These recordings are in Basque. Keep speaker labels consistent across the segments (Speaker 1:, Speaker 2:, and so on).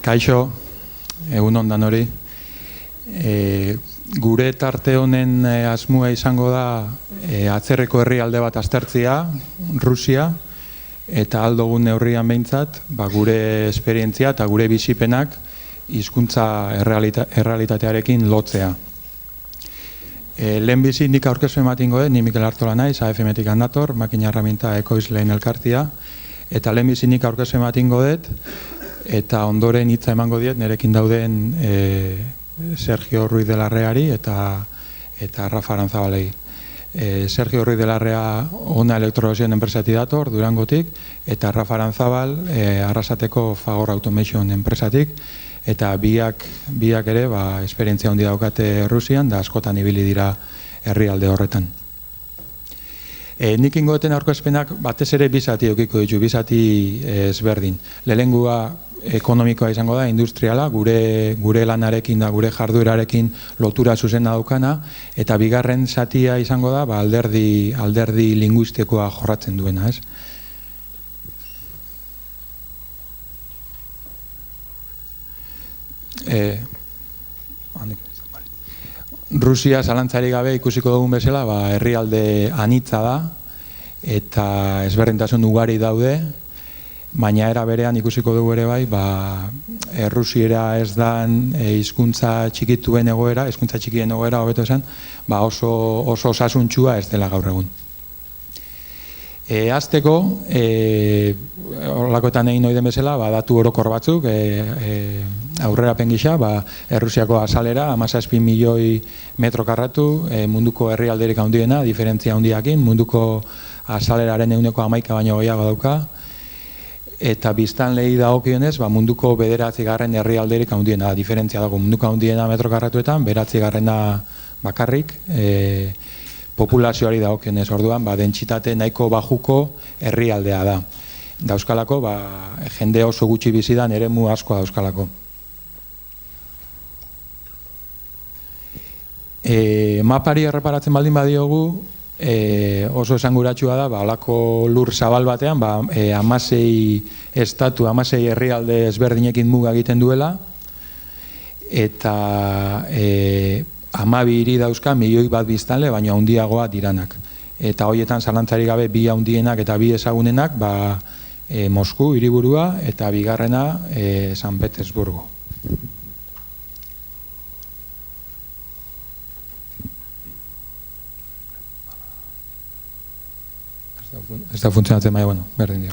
Speaker 1: Kaixo, egun ondan hori. Gure tarte honen asmoa izango da atzerreko herrialde bat aztertzea, Rusia, eta aldogun neurrian behintzat, gure esperientzia eta gure bizipenak hizkuntza errealitatearekin lotzea. Lehenbizi nik aurkezpen bat ingo ni Mikel Artola naiz, AFM-etik handator, makina herramienta ekoizleen elkartia, eta lehenbizi nik aurkezpen bat ingo eta ondoren hitza emango diet nerekin dauden Sergio Ruiz de Larreari eta Rafa Aranzabalei. Sergio Ruiz de Larrea Ona Elektrologien enpresatik dator, Durangotik, eta Rafa Aranzabal Arrasateko Fagor Automation enpresatik, eta biak ere esperientzia handia daukate Rusian, da askotan ibili dira herrialde horretan. Nik ingoeten aurkezpenak batez ere bizati eukiko ditu, bizati ezberdin. Lehengua ekonomikoa izango da, industriala, gure lanarekin da, gure jarduerarekin lotura zuzena daukana, eta bigarren zatia izango da, alderdi linguistikoa jorratzen duena, ez? Rusia zalantzari gabe ikusiko dugun bezala, herrialde anitza da, eta ezberdintasun ugari daude, baina era berean ikusiko dugu ere bai, Rusiera ez dan hizkuntza txikituen egoera, hizkuntza txikien egoera hobeto esan, oso osasuntsua ez dela gaur egun. Hasteko, horlakoetan egin ohi den bezala, datu orokor batzuk, aurrerapen gisa, Errusiako azalera, 17 milioi metro karratu, munduko herrialderik handiena, diferentzia handiakin, munduko azaleraren 11% baino gehiago dauka, eta biztanleei dagokionez, munduko 9. herrialderik handiena, diferentzia dago, munduko handiena metro karratuetan, 9. bakarrik, populazioari dagokionez, orduan, dentsitate nahiko bajuko herrialdea da. Dauzkalako, jende oso gutxi bizidan eremu asko dauzkalako. Mapari erreparatzen baldin badiogu, oso esanguratsua da, holako lur zabal batean, 16 estatu, 16 herrialde ezberdinekin muga egiten duela, eta 12 hiri dauzka, milioi bat biztanle, baina handiagoa diranak. Eta horietan zalantzari gabe bi handienak eta bi ezagunenak, Mosku hiriburua eta bigarrena San Petersburgo. Ez da funtzionatzen, baina, berdin dio.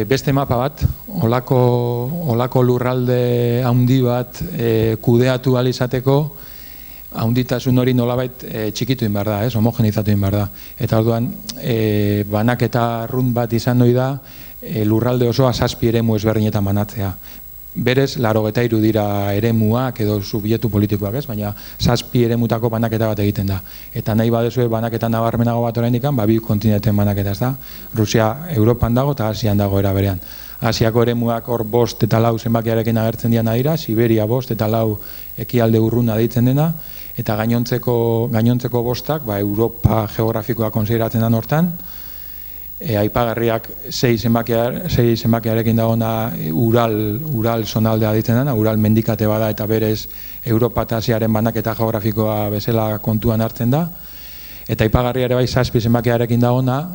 Speaker 1: Beste mapa bat, olako lurralde handi bat kudeatu ahal izateko, handitasun hori nolabait txikitu behar da, homogenizatu behar da. Eta orduan, banaketa arrunt bat izan ohi da, lurralde osoa 7 eremu ezberdinetan banatzea. Berez, 83 dira eremuak edo subjektu politikoak, baina 7 eremutako banaketa bat egiten da. Eta nahi badezue banaketa nabarmenago bat oraindik, 2 kontinenten banaketa, ez da? Rusia Europan dago eta Asian dago era berean. Asiako eremuak hor 5 eta 4 zenbakiarekin agertzen diana dira, Siberia 5 eta 4 ekialde urruna deitzen dena, eta gainontzeko 5 Europa geografikoa konsideratzen da hortan. Aipagarriak 6 zenbakiarekin dagona Ural zonaldea ditzen dena, Ural mendikate bada eta berez Europa eta Asiaren banaketa geografikoa bezala kontuan hartzen da. Eta aipagarria ere 7 zenbakiarekin dagona,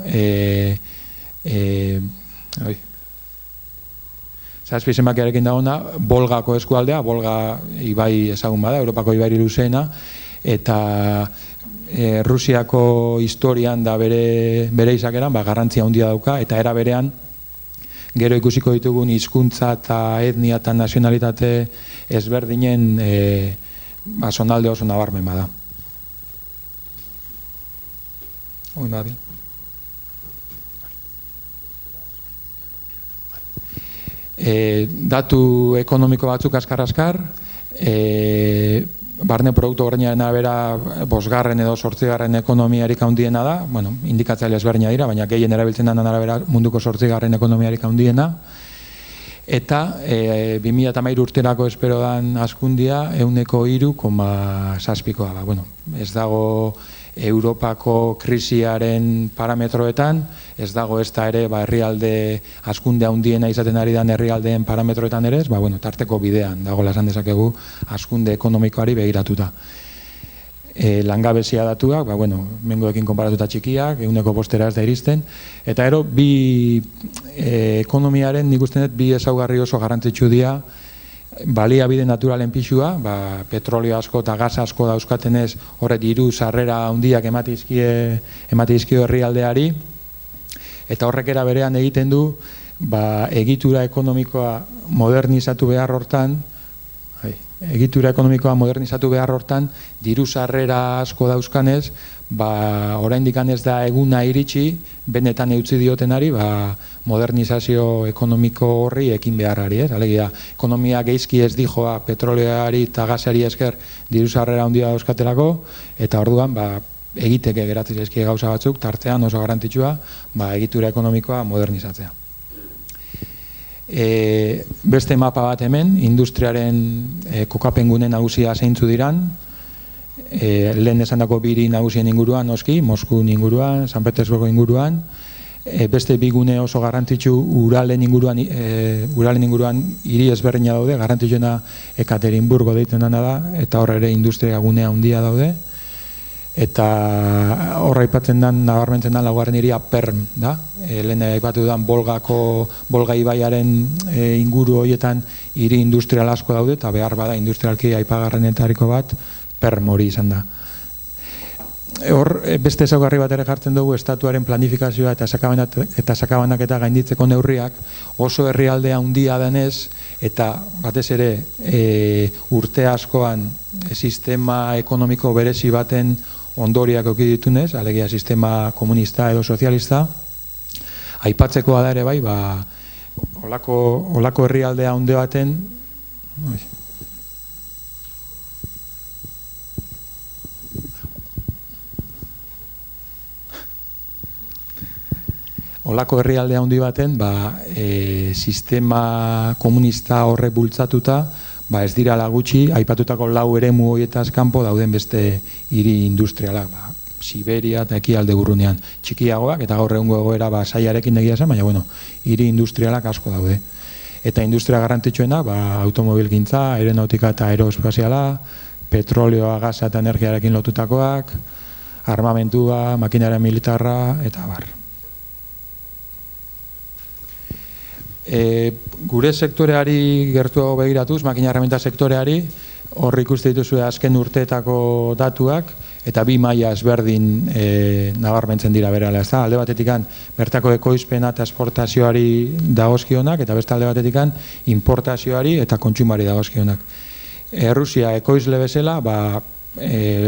Speaker 1: 7 zenbakiarekin dagona, Volgako eskualdea, Volga ibai ezagun bada, Europako ibai luzeena, eta Rusiako historian da bere izakeran garrantzia handia dauka, eta era berean gero ikusiko ditugun hizkuntza eta etnia eta nazionalitate ezberdinen zonalde oso nabarmen bada. Datu ekonomiko batzuk askar-askar, barne produktu gordinaren arabera 5. edo 8. ekonomiarik handiena da, indikatzaile ezberdina dira, baina gehien erabiltzen den arabera munduko 8. ekonomiarik handiena. Eta 2013 urterako espero dan hazkundia 3,7%. Ez dago Europako krisiaren parametroetan, ez dago ez da ere herrialde hazkunde handiena izaten ari den herrialdeen parametroetan ere, tarteko bidean dagoela esan dezakegu hazkunde ekonomikoari begiratuta. Langabezia datuak, mengoekin konparatuta txikiak, 1% ez da iristen, eta ero bi ekonomiaren nik uste dut bi ezaugarri oso garrantzitsu dira, baliabide naturalen pixua, petrolio asko eta gas asko dauzkatenez horret diru sarrera handiak ematizkio herrialdeari, eta horrek era berean egiten du egitura ekonomikoa modernizatu behar hortan, diru sarrera asko dauzkanez, oraindik ez da eguna iritsi, benetan eutzi diotenari, modernizazio ekonomiko horri ekin beharrari, alegia, ekonomia geizki ez dijoa petroleari eta gasari esker diru sarrera handia dauzkatelako, eta orduan, egiteke geratzen zaizkie gauza batzuk, tartean oso garrantzitsua, egitura ekonomikoa modernizatzea. Beste mapa bat hemen, industriaren kokapengune nagusia zeintzu diran, lehen esandako biri nagusien inguruan, noski, Moskun inguruan, San Petersburgo inguruan, beste bi gune oso garrantzitsu Uralen inguruan hiri ezberdina daude, garrantzitsuena Ekaterinburgo deitzen dena da, eta hor ere industria gunea handia daude, eta horra aipatzen den, nabarmentzen den laugarren hiria Perm da, lehen aipatu den Bolga ibaiaren inguru horietan hiri industrial asko daude, eta behar bada industrialki aipagarrenetariko bat Perm hori izan da. Hor, beste ezaugarri bat ere jartzen dugu estatuaren planifikazioa eta sakabanak eta gainditzeko neurriak oso herrialde handia denez, eta batez ere urte askoan sistema ekonomiko berezi baten ondoriak eduki ditunez, alegia sistema komunista edo sozialista, aipatzekoa da ere bai, olako herrialdea hunde baten, olako herrialdea handi baten, sistema komunista horrek bultzatuta, ez dira gutxi, aipatutako 4 eremu horietaz kanpo dauden beste hiri industrialak, Siberia eta ekialde urrunean txikiagoak, eta gaur egungo egoera saiarekin egia zen, baina hiri industrialak asko daude. Eta industria garrantzitsuena, automobilgintza, aeronautika eta aeroespaziala, petrolioa, gasa eta energiarekin lotutakoak, armamentua, makinaren militarra, eta bar. Gure sektoreari gertuago begiratuz, makina herramienta sektoreari, hor ikuste dituzue azken urteetako datuak, eta bi maila ezberdin nabarmentzen dira berala. Alde batetik bertako ekoizpena eta esportazioari dagozkionak, eta beste alde batetik importazioari eta kontsumari dagozkionak. Errusia ekoizle bezala,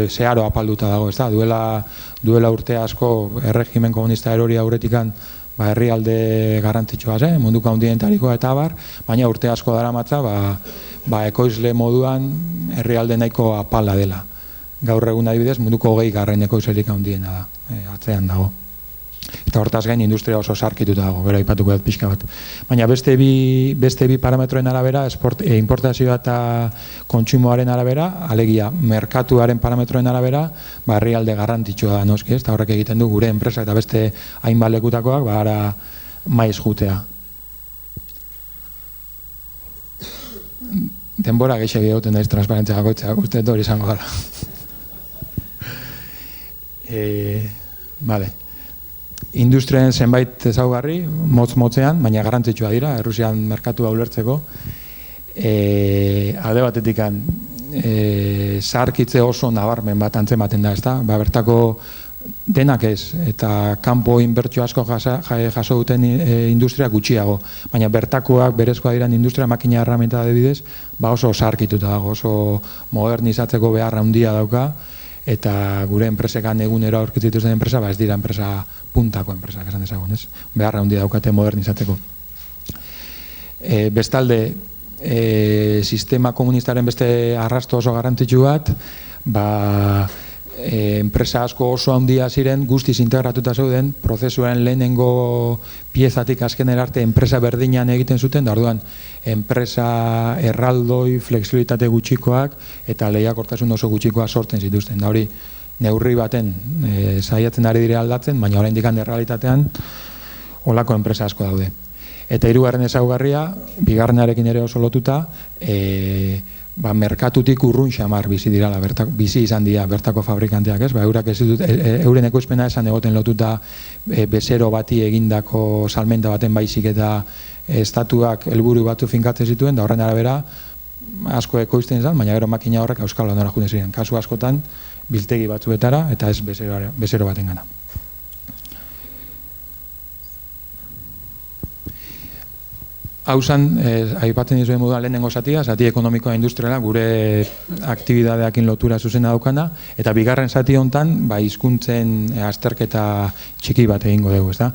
Speaker 1: zeharo apalduta dago, duela urte asko erregimen komunista erori aurretikan herrialde garrantzitsua zen, munduko handienetarikoa eta bar, baina urte asko daramatza ekoizle moduan herrialde nahiko apala dela. Gaur egun adibidez, munduko 20. ekoizlerik handiena da, atzean dago. Eta hortaz gain industria oso sarkituta dago, bera aipatuko dut pixka bat. Baina beste bi parametroen arabera, importazioa eta kontsumoaren arabera, alegia merkatuaren parametroen arabera, herrialde garrantzitsua da noski, eta horrek egiten du gure enpresa eta beste hainbat lekutakoak ara maiz jutea. Denbora gehiago gauten daiz transparentzia gakoitzea, uste hori izango gara. Industriaren zenbait ezaugarri, motz-motzean, baina garrantzitsua dira, Errusian merkatua ulertzeko. Alde batetik zaharkitze oso nabarmen bat antzematen da, ezta? Bertako denak ez, eta kanpo inbertsio asko jaso duten industria gutxiago, baina bertakoak berezkoa diren industria makina erramenta adibidez, oso zaharkituta dago, oso modernizatzeko beharra handia dauka, eta gure enpresekan egunero aurkitzituzten enpresa, ez dira enpresa puntako enpresak esan dezagun, ez? Beharra handia daukate modernizatzeko. Bestalde, sistema komunistaren beste arrasto oso garrantzitsu bat, enpresa asko oso handia ziren, guztiz integratuta zeuden, prozesuaren lehenengo piezatik azkenera arte enpresa berdinan egiten zuten, da orduan enpresa erraldoi, flexibilitate gutxikoak eta lehiakortasun oso gutxikoa sortzen zituzten. Da hori, neurri baten saiatzen ari dire aldatzen, baina oraindik errealitatean olako enpresa asko daude. Eta hirugarren ezaugarria, bigarrenarekin ere oso lotuta, merkatutik urrun xamar bizi izan dira bertako fabrikanteak, ez? Eurak ez ditut, euren ekoizpena esan egoten lotuta bezero bati egindako salmenta baten baizik eta estatuak helburu batzu finkatzen zituen, da horren arabera asko ekoizten izan, baina gero makina horrek Euskal Landora juten ziren. Kasu askotan, biltegi batzuetara eta ez bezero baten gana. Hausan, aipatzen dizuen moduan lehenengo zatia, zati ekonomikoa industriala gure aktibidadeakin lotura zuzena daukana, eta bigarren zati hontan, hizkuntzen azterketa txiki bat egingo dugu, ezta?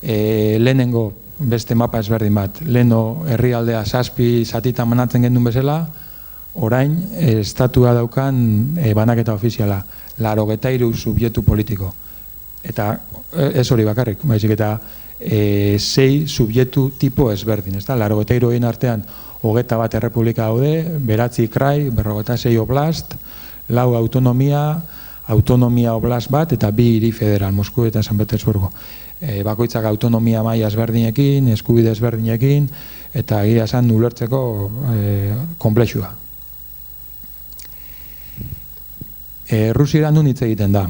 Speaker 1: Lehenengo beste mapa ezberdin bat, leheno herrialdea 7 zatitan banatzen gendun bezala, orain estatua daukan banaketa ofiziala, 83 subjektu politiko. Eta ez hori bakarrik, baizik eta 6 subjektu tipo ezberdin, ezta? 83 artean 21 errepublika daude, 9 krai, 46 oblast, 4 autonomia oblast bat, eta 2 hiri federal, Mosku eta San Petersburgo. Bakoitzak autonomia maila ezberdinekin, eskubide ezberdinekin, eta egia esan ulertzeko konplexua. Errusiera nun hitz egiten da.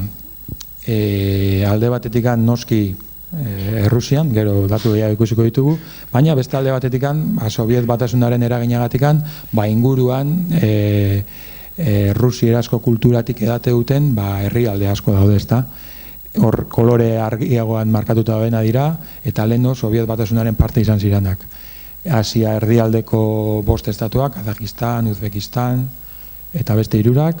Speaker 1: Alde batetik noski Errusian, gero datu gehiago ikusiko ditugu, baina beste alde batetik Sobiet Batasunaren eraginagatik inguruan Errusierazko kulturatik edate duten herrialde asko daude, ezta. Hor kolore argiagoan markatuta daudena dira, eta leheno Sobiet Batasunaren parte izan ziranak. Asia erdialdeko 5 estatuak, Kazakistan, Uzbekistan, eta beste 3,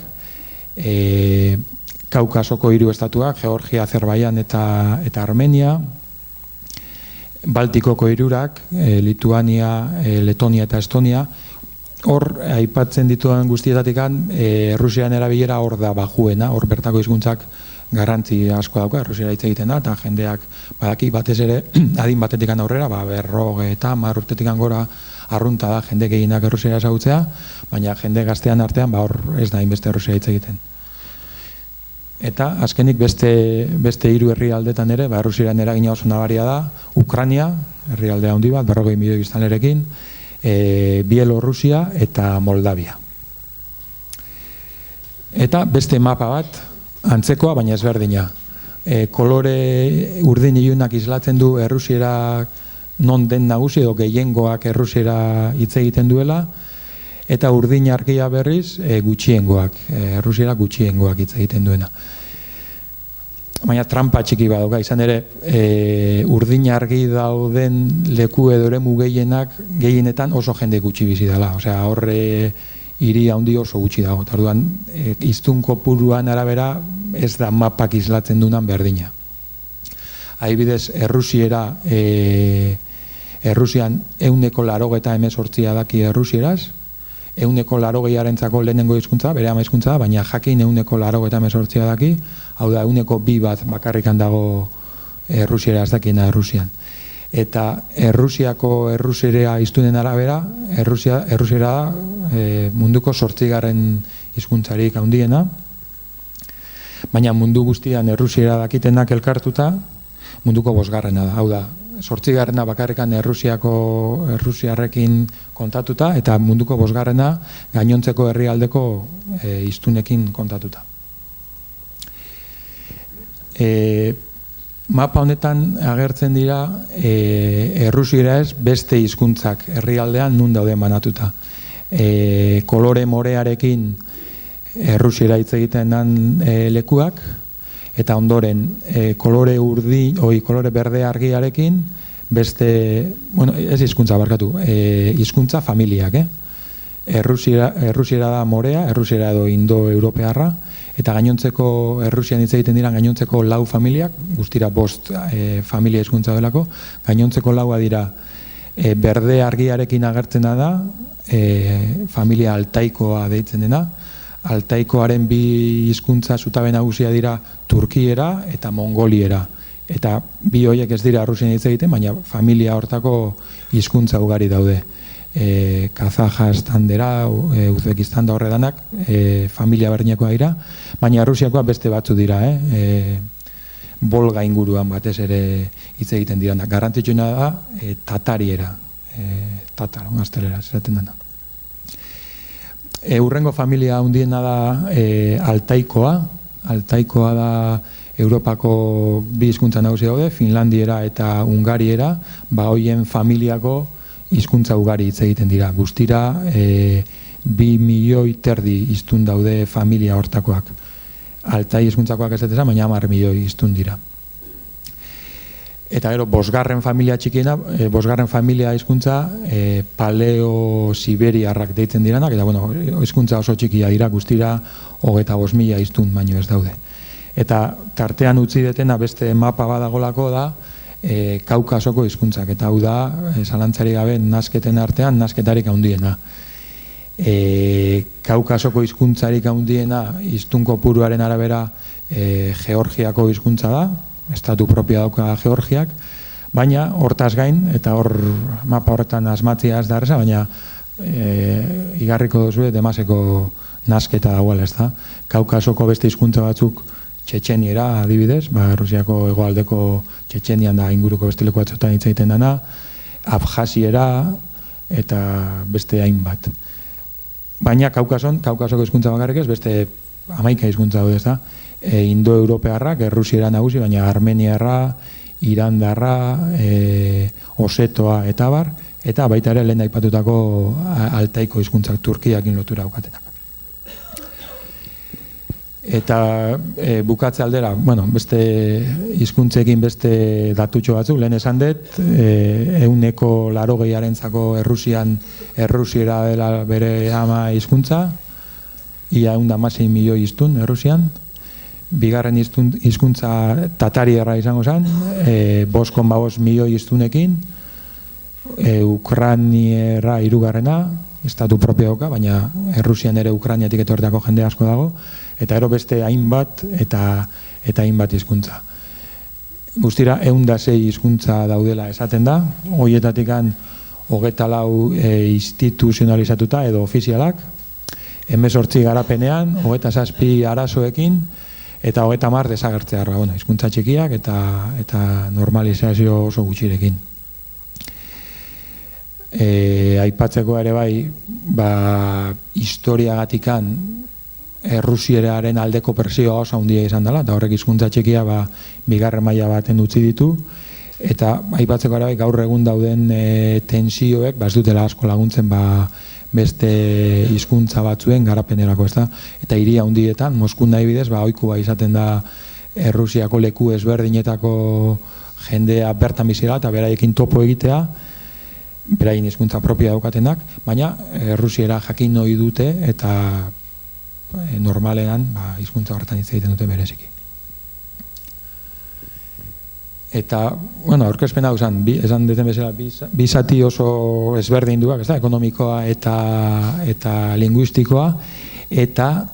Speaker 1: Kaukasoko 3 estatuak, Georgia, Azerbaijan eta Armenia, Baltikoko 3, Lituania, Letonia eta Estonia. Hor, aipatzen dituan guztietatik, Errusian erabilera hor da bajuena, hor bertako hizkuntzak garrantzi asko dauka, Errusiera hitz egiten da, eta jendeak badaki batez ere adin batetik aurrera, 50 urtetik gora arrunta da jende gehienak Errusiera ezagutzea, baina jende gaztean artean hor ez da inbeste Errusiera hitz egiten. Eta azkenik beste 3 herrialdetan ere, Errusiaren eragina oso nabaria da, Ukraina, herrialdea handi bat, 40 milioi biztanlerekin, Bielorrusia eta Moldavia. Eta beste mapa bat, antzekoa, baina ezberdina. Kolore urdin ilunak islatzen du Errusiera non den nagusi edo gehiengoak Errusiera hitz egiten duela, eta urdin argia berriz gutxiengoak, Errusiera gutxiengoak hitz egiten duena. Baina trampa txiki badauka, izan ere urdin argi dauden leku edo eremu gehienetan oso jende gutxi bizi dela. Osea, horre hiri handi oso gutxi dago. Orduan, hiztun kopuruan arabera ez da mapak islatzen dunan berdina. Adibidez, Errusian 180 daki errusieraz, 180 lehenengo hizkuntza, bere ama hizkuntza da, baina jakin 180 daki, hau da 2 bat bakarrikan dago errusieraz dakiena Errusian. Eta errusiera hiztunen arabera, errusiera da munduko 8. hizkuntzarik handiena, baina mundu guztian errusiera dakitenak elkartuta, munduko 5. da. Hau da, 8. bakarrikan errusiarrekin kontatuta, eta munduko 5. gainontzeko herrialdeko hiztunekin kontatuta. Mapa honetan agertzen dira errusiera ez beste hizkuntzak herrialdean nun dauden banatuta. Kolore morearekin errusiera hitz egiten den lekuak, eta ondoren kolore berde argiarekin beste, ez hizkuntza barkatu, hizkuntza familiak. Errusiera da morea, errusiera edo indo-europearra, eta gainontzeko Errusian hitz egiten dira gainontzeko 4 familiak, guztira 5 familia hizkuntza delako, gainontzeko 4 dira berde argiarekin agertzena da, familia altaikoa deitzen dena, altaikoaren 2 hizkuntza zutabe nagusia dira turkiera eta mongoliera. Eta 2 horiek ez dira Errusian hitz egiten, baina familia hortako hizkuntza ugari daude. Kazajstandera, Uzbekistan da horredanak, familia berdinekoa dira, baina Errusiakoa beste batzu dira, Volga inguruan batez ere hitz egiten dira. Garrantzitsuena da tatariera, tatar, gaztelera, zeraten dena. Hurrengo familia handiena da altaikoa da Europako bi hizkuntza nagusi daude, Finlandiera eta Hungariera, hoien familiako hizkuntza ugari hitz egiten dira. Guztira 2,5 milioi hiztun daude familia hortakoak. Altai hizkuntzakoak ez dut esan, baina 10 milioi hiztun dira. Eta gero, bosgarren familia txikiena, bosgarren familia hizkuntza paleo-siberiarrak deitzen diranak, eta hizkuntza oso txikia dira, guztira 25.000 hiztun baino ez daude. Eta tartean utzi detena beste mapa badagolako da Kaukasoko hizkuntzak, eta hau da, zalantzari gabe, nasketen artean, nasketarik handiena. Kaukasoko hizkuntzarik handiena, hiztun kopuruaren arabera, Georgiako hizkuntza da, estatu propioa dauka Georgiak, baina hortaz gain, eta hor mapa horretan asmatzia ez da erreza, baina igarriko duzu Damaseko nasketa dagoela, ez da. Kaukasoko beste hizkuntza batzuk Txetxeniera adibidez, Rusiako hegoaldeko Txetxenian da inguruko beste leku batzuetan hitz egiten dena, Abjasiera eta beste hainbat. Baina Kaukasoko hizkuntza bakarrik ez, beste 11 hizkuntza daude, ez da. Indo-europearrak, Errusiera nagusi, baina Armeniarra, Irandarra, Osetoa eta bar, eta baita ere lehen aipatutako altaiko hizkuntzak Turkiakin lotura daukatenak. Eta bukatze aldera, beste hizkuntzekin beste datutxo batzuk, lehen esan dut, 180.000-arentzako Errusiera dela bere ama hizkuntza, ia 116 milioi hiztun Errusian, bigarren hizkuntza tatarierra izango zen, 5,5 milioi hiztunekin, Ukrainiera hirugarrena, estatu propio dauka, baina Errusian ere Ukrainiatik etortako jende asko dago, eta ero beste hainbat eta hainbat hizkuntza. Guztira 106 hizkuntza daudela esaten da, horietatik 24 instituzionalizatuta edo ofizialak, 18 garapenean, 27 arazoekin, eta 30 desagertzearra, hizkuntza txikiak eta normalizazio oso gutxirekin. Aipatzeko ere bai, historiagatikan Errusieraren aldeko presioa oso handia izan dela, eta horrek hizkuntza txikia bigarren maila baten utzi ditu, eta aipatzeko ere bai, gaur egun dauden tensioek, ez dutela asko laguntzen beste hizkuntza batzuen garapenerako, ez da? Eta hiri handietan, Moskun nahi bidez, ohikoa izaten da Errusiako leku ezberdinetako jendea bertan bizira eta beraiekin topo egitea, beraien hizkuntza propia daukatenak, baina Errusiera jakin ohi dute eta normalean hizkuntza horretan hitz egiten dute bereziki. Eta, aurkezpena esan deten bezala, bi zati oso ezberdinduak, ez da, ekonomikoa eta linguistikoa, eta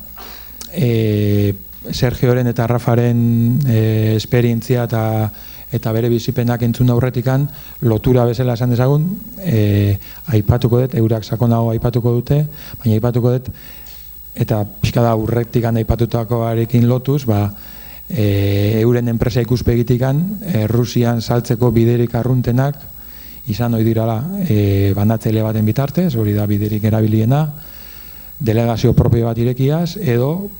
Speaker 1: Sergioren eta Rafaren esperientzia eta bere bizipenak entzun aurretikan lotura bezala esan dezagun, aipatuko dut, eurak sakonago aipatuko dute, baina aipatuko dut, eta pixka da aurretikan aipatutakoarekin lotuz, euren enpresa ikuspegitikan Rusian saltzeko biderik arruntenak izan ohi dirala banatzaile baten bitartez, hori da biderik erabiliena, delegazio propio bat irekiaz, edo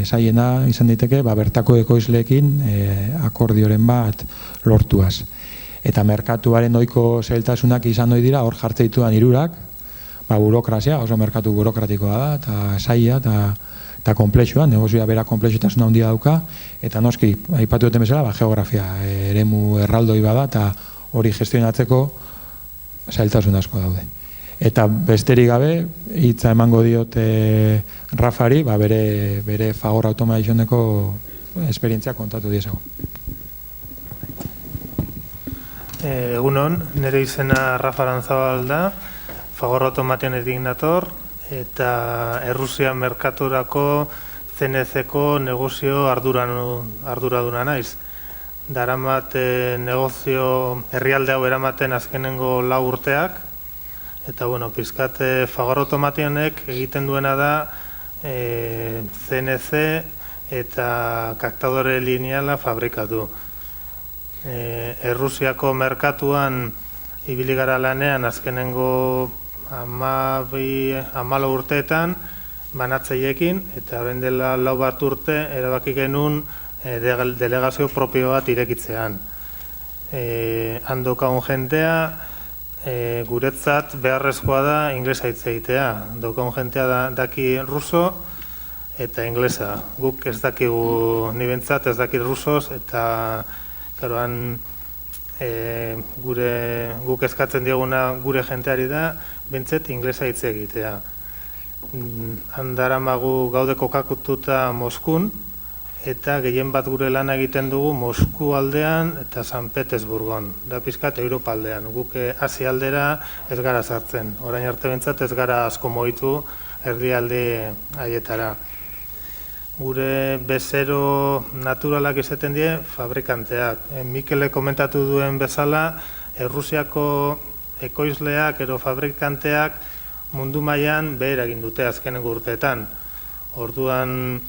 Speaker 1: zaiena izan daiteke bertako ekoizleekin akordioren bat lortuaz. Eta merkatuaren ohiko zailtasunak izan ohi dira, hor jartzen ditudan hirurak, burokrazia, oso merkatu burokratikoa da, eta zaila, eta komplexua, negozioa bera komplexutasuna handia dauka, eta noski, aipatu duten bezala, geografia, eremu erraldoi bada, eta hori gestionatzeko zailtasun asko daude. Eta besterik gabe, hitza emango diot Rafari, bere Fagor Automationeko esperientzia kontatu diezago.
Speaker 2: Egunon, nire izena Rafa Aranzabal da, Fagor Automationetik nator, eta Errusia merkaturako CNC-ko negozio arduraduna naiz. Daramat negozio herrialde hau eramaten azkenengo 4 urteak, Eta, bueno, pizkat Fagor Automationek egiten duena da CNC eta kaktadore lineala fabrikatu. Errusiako merkatuan ibili gara lanean azkenengo 14 urteetan banatzeiekin, eta orain dela 4 urte erabaki genuen delegazio propio bat irekitzean. Han daukagun jentea, guretzat beharrezkoa da inglesa hitz egitea. Daukagun jentea daki ruso eta inglesa. Guk ez dakigu, ni bentsat ez dakit rusos, eta karoan guk eskatzen dieguna gure jenteari da, bentsat inglesa hitz egitea. Handaramagu gaude kokakututa Moskun, eta gehien bat gure lana egiten dugu Mosku aldean eta San Petersburgon, da pizkat Europa aldean. Guk Asia aldera ez gara sartzen, orain arte bentsat ez gara asko moitu erdialde haietara. Gure bezero naturalak izaten die fabrikanteak. Mikele komentatu duen bezala, Errusiako ekoizleak edo fabrikanteak mundu mailan behera egin dute azkenengo urteetan. Orduan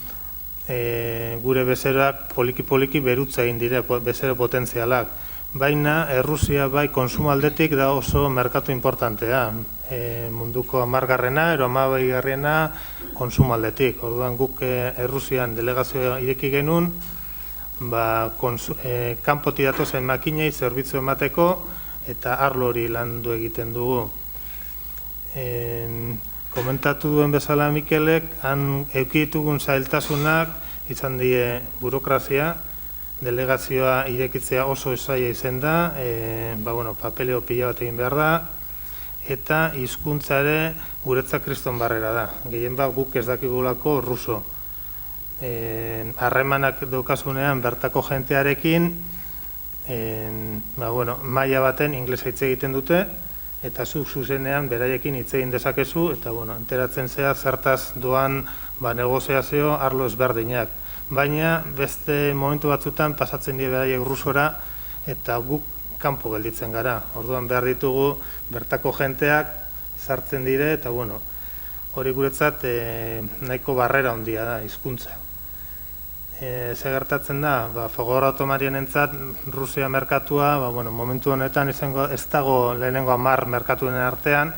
Speaker 2: gure bezeroak poliki-poliki berutza egin dire, bezero potentzialak. Baina Errusia bai konsumo aldetik da oso merkatu importantea. Munduko 10garrena, ero 12garrena konsumo aldetik. Orduan guk Errusian delegazioa ireki genuen, kanpotik datozen makinei zerbitzu emateko eta arlo hori landu egiten dugu. Komentatu duen bezala Mikelek, han eukitugun zailtasunak izan die burokrazia, delegazioa irekitzea oso esaia izen da, papeleo pila bat egin behar da, eta hizkuntzare guretzat kriston barrera da. Gehien guk ez dakigulako ruso. Harremanak daukasunean bertako jentearekin, maila baten inglesa hitz egiten dute, eta zuk zuzenean beraiekin hitz egin dezakezu, eta enteratzen zea zertaz doan negoziazio arlo ezberdinak. Baina beste momentu batzutan pasatzen die beraiek rusora, eta guk kanpo gelditzen gara. Orduan behar ditugu bertako jenteak sartzen dire, eta hori guretzat nahiko barrera handia da, hizkuntza. Ze gertatzen da, Fagor Automarionentzat Rusia merkatua, momentu honetan ez dago lehenengo 10 merkatuen artean,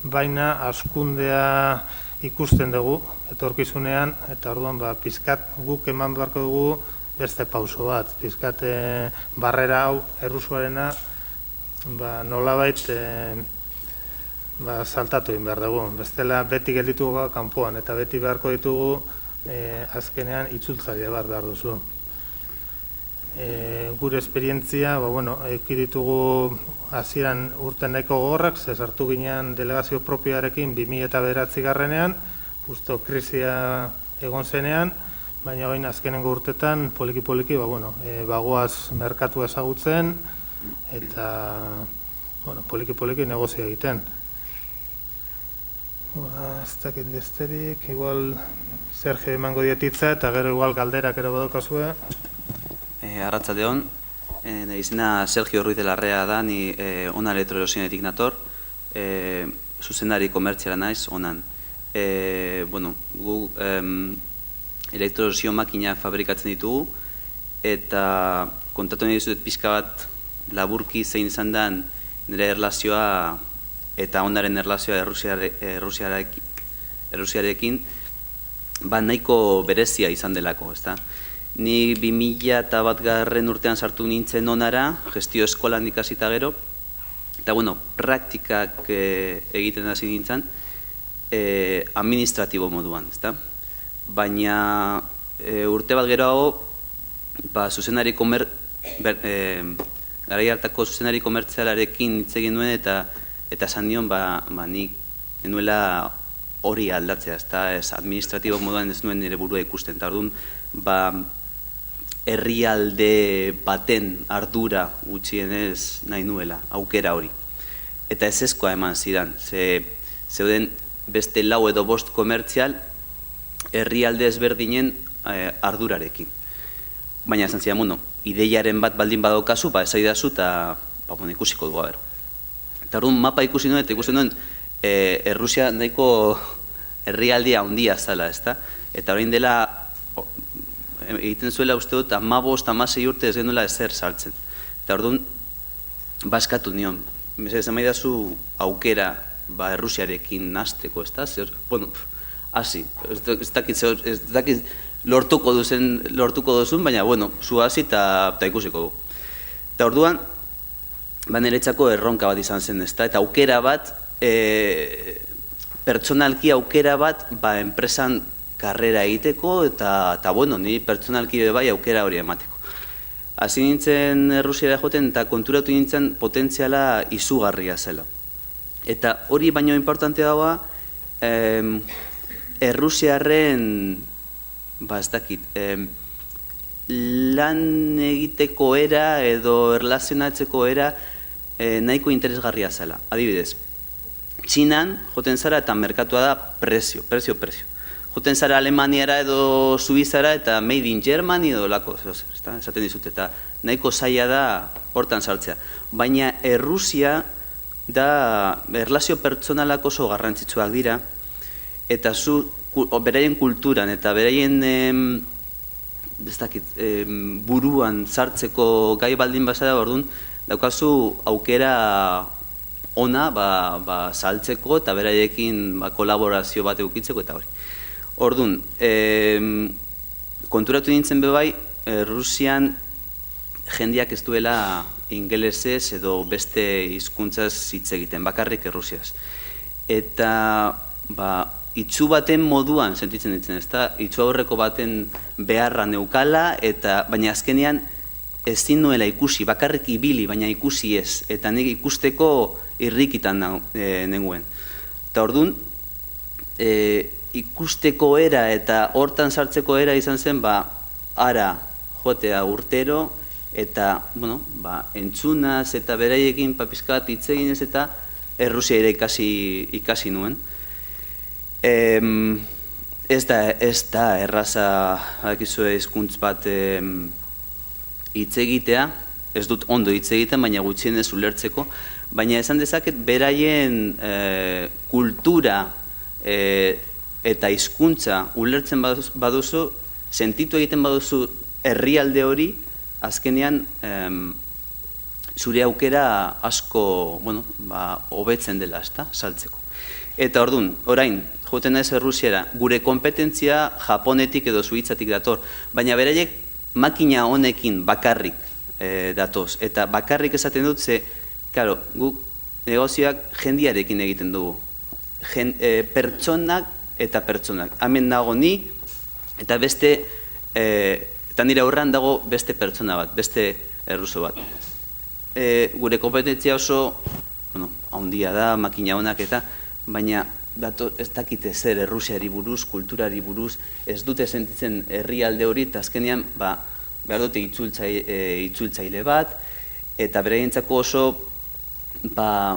Speaker 2: baina hazkundea ikusten dugu etorkizunean, eta orduan pizkat guk eman beharko dugu beste pauso bat. Pizkat barrera hau errusuarena nolabait saltatu egin behar dugu. Bestela beti gelditugu kanpoan, eta beti beharko ditugu azkenean itzultzaile bat behar duzu. Gure esperientzia, eduki ditugu hasieran urte nahiko gogorrak, ze sartu ginean delegazio propioarekin 2009-garrenean, justo krisia egon zenean, baina bain azkenengo urtetan poliki-poliki bagoaz merkatu ezagutzen, eta poliki-poliki negozio egiten. Ez dakit besterik, igual Sergio emango dietitza, eta gero igual galderak ere badokazue.
Speaker 3: Arratsaldeon, izena Sergio Ruiz de Larrea da, ni Ona Elektroerosionetik nator, zuzendari komertziala naiz, onan. Gu elektroerosio makina fabrikatzen ditugu, eta kontatu nahi dizut pixka bat laburki zein izan den nire erlazioa eta ondaren erlazioa Errusiarekin, nahiko berezia izan delako, ezta? Ni 2001 urtean sartu nintzen onara, gestio eskolan ikasita gero, eta praktikak egiten hasi nintzen, administratibo moduan, ezta? Baina urte bat geroago, zuzenari garai hartako zuzenari komertzialarekin hitz egin nuen, eta esan nion, nik genuela hori aldatzea, ez administratibo moduan ez nuen nire burua ikusten, eta orduan, herrialde baten ardura gutxienez nahi nuela, aukera hori. Eta ezezkoa eman zidan, zeuden beste 4 edo 5 komertzial herrialde ezberdinen ardurarekin. Baina esan zidan, ideiaren bat baldin badaukazu, esaidazu eta ikusiko dugu, Eta orduan mapa ikusi nuen, eta ikusi nuen Errusia nahiko herrialdia handia zala, ezta? Eta orain dela, egiten zuela uste dut, 15-16 urte ez genuela ezer saltzen. Eta orduan, baskatu nion. Mesedez, emaidazu aukera Errusiarekin hasteko, ezta? Bueno, hasi. Ez dakit lortuko duzun, baina, bueno, zu hasi eta ikusiko du. Eta orduan, niretzako erronka bat izan zen, ezta? Eta aukera bat, pertsonalki aukera bat, enpresan karrera egiteko, eta bueno, ni pertsonalki bai aukera hori emateko. Hasi nintzen Errusiara joten, eta konturatu nintzen potentziala izugarria zela. Eta hori baino importantea dagoa, Errusiarren, ez dakit, lan egiteko era edo erlazionatzeko era nahiko interesgarria zela. Adibidez, Txinan joten zara eta merkatua da prezio. Joten zara Alemaniara edo Suizara eta made in Germany edo lako, esaten dizut, eta nahiko zaila da hortan sartzea. Baina Errusia da erlazio pertsonalak oso garrantzitsuak dira, eta beraien kulturan eta beraien buruan sartzeko gai baldin bazara, orduan daukazu aukera ona saltzeko eta beraiekin kolaborazio bat eukitzeko eta hori. Orduan, konturatu nintzen bebai, Rusian jendeak ez duela ingelesez edo beste hizkuntzaz hitz egiten, bakarrik Errusiaz. Eta itxu baten moduan sentitzen ditzen, ezta? Itxu aurreko baten beharra neukala, baina azkenean ezin nuela ikusi, bakarrik ibili, baina ikusi ez, eta nik ikusteko irrikitan nengoen. Eta orduan, ikusteko era eta hortan sartzeko era izan zen, ara jotea urtero, eta, bueno, entzunaz eta beraiekin papiskat hitz eginez eta Errusia ere ikasi nuen. Ez da erraza dakizue hizkuntz bat hitz egitea, ez dut ondo hitz egiten, baina gutxienez ulertzeko, baina esan dezaket beraien kultura eta hizkuntza ulertzen baduzu, sentitu egiten baduzu herrialde hori, azkenean zure aukera asko hobetzen dela, saltzeko. Eta orduan, orain, joten naiz Errusiara, gure kompetentzia Japonetik edo Suitzatik dator, baina beraiek makina honekin bakarrik datoz. Eta bakarrik esaten dut, karo, guk negozioak jendiarekin egiten dugu. Pertsonak eta pertsonak. Hemen dago ni, eta beste, eta nire aurran dago beste pertsona bat, beste erruso bat. Gure kompetentzia oso, handia da, makina honak eta, baina ez dakite zer Errusiari buruz, kulturari buruz, ez dute sentitzen herrialde hori, eta azkenean behar dute itzultzaile bat, eta beraientzako oso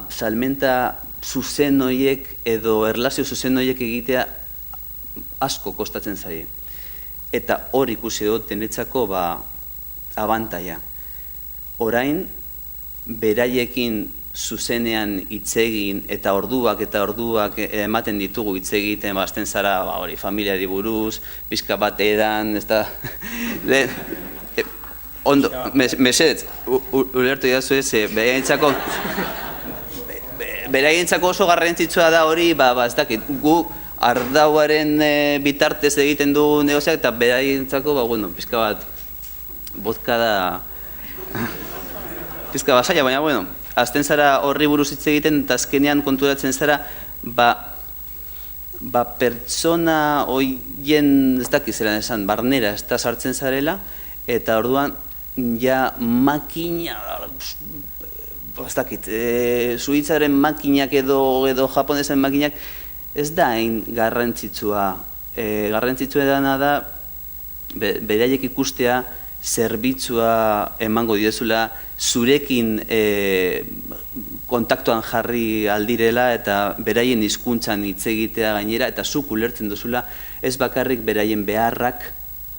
Speaker 3: salmenta zuzen horiek edo erlazio zuzen horiek egitea asko kostatzen zaie. Eta hor ikusi dut denetzako abantaia. Orain, beraiekin zuzenean hitz egin eta orduak ematen ditugu hitz egiten, azten zara familiari buruz, pixka bat edan, ez da... Ondo, mesedez, ulertu idazu ez, beraientzako oso garrantzitsua da hori, ez dakit, gu ardauaren bitartez egiten du negoziak eta beraientzako, pixka bat, vodka da... Pixka bat zaila, baina, azten zara horri buruz hitz egiten, eta azkenean konturatzen zara, pertsona horien, ez dakiz zelan esan, barnera, ez da sartzen zarela, eta orduan, ja makina, ez dakit, Suitzaren makinak edo Japonesen makinak, ez da hain garrantzitsua. Garrantzitsua dena da, beraiek ikustea, zerbitzua emango diezula, zurekin kontaktuan jarri aldirela eta beraien hizkuntzan hitz egitea gainera eta zuk ulertzen duzula ez bakarrik beraien beharrak,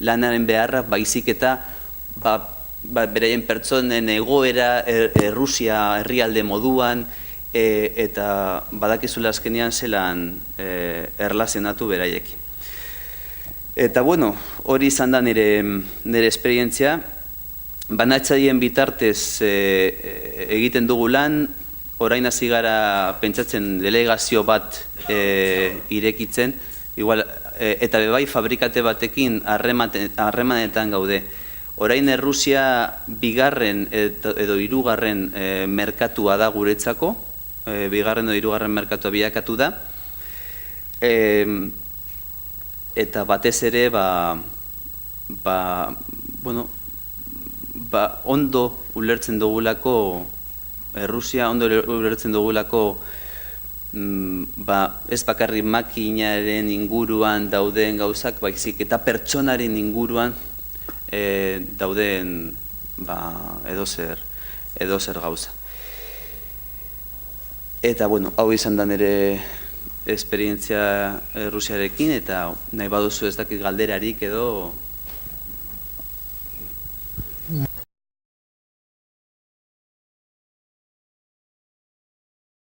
Speaker 3: lanaren beharrak, baizik eta beraien pertsonen egoera Errusia herrialde moduan eta badakizula azkenean zelan erlazionatu beraiekin. Eta bueno, hori izan da nire esperientzia, banatzaien bitartez egiten dugu lan, orain hasi gara pentsatzen delegazio bat irekitzen, igual, eta bebai fabrikate batekin harremanetan gaude. Orain Errusia bigarren edo hirugarren merkatua da guretzako, bigarren edo hirugarren merkatua bilakatu da, eta batez ere ondo ulertzen dugulako, Errusia ondo ulertzen dugulako ez bakarrik makinaren inguruan dauden gauzak, baizik eta pertsonaren inguruan dauden edozer gauza. Eta, bueno, hau izan da nire esperientzia Rusiarekin, eta nahi baduzu ez dakit galderarik edo